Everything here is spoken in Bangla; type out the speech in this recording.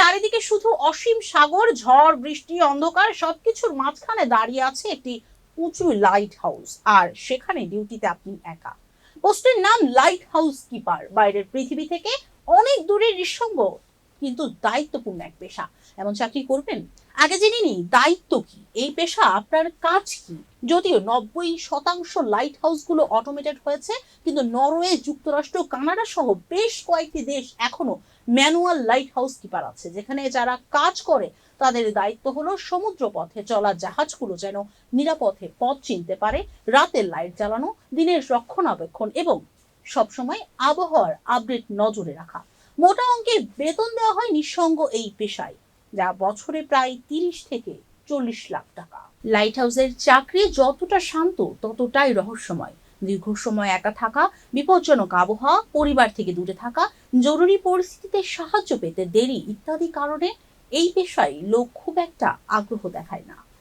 চারিদিকে শুধু অসীম সাগর, ঝড়, বৃষ্টি, অন্ধকার, সবকিছুর মাঝখানে দাঁড়িয়ে আছে একটি উঁচু লাইট হাউস, আর সেখানে ডিউটিতে আপনি একা। পোস্টের নাম লাইট হাউস কিপার। বাইরের পৃথিবী থেকে অনেক দূরে নিঃসঙ্গ কিন্তু দায়িত্বপূর্ণ এক পেশা। এমন চাকরি করবেন? আগে জেনে নিই দায়িত্ব কি, এই পেশা আপনার কাজ কি। যদিও 90% লাইট হাউস গুলো অটোমেটেড হয়েছে, কিন্তু নরওয়ে, যুক্তরাষ্ট্র, কানাডা সহ বেশ কয়েকটি দেশ এখনো ম্যানুয়াল লাইট হাউস কিপার আছে, যেখানে যারা কাজ করে তাদের দায়িত্ব হলো সমুদ্র পথে চলা জাহাজগুলো যেন নিরাপদে পথ চিনতে পারে, রাতের লাইট জ্বালানো, দিনের রক্ষণাবেক্ষণ এবং সবসময় আবহাওয়ার আপডেট নজরে রাখা। মোটা অঙ্কের বেতন দেওয়া হয় নিঃসঙ্গ এই পেশায়, যা বছরে প্রায় 30 থেকে 40 লাখ টাকা। লাইট হাউসের চাকরি যতটা শান্ত ততটাই রহস্যময়। দীর্ঘ সময় একা থাকা, বিপজ্জনক আবহাওয়া, পরিবার থেকে দূরে থাকা, জরুরি পরিস্থিতিতে সাহায্য পেতে দেরি ইত্যাদি কারণে এই পেশায় লোক খুব একটা আগ্রহ দেখায় না।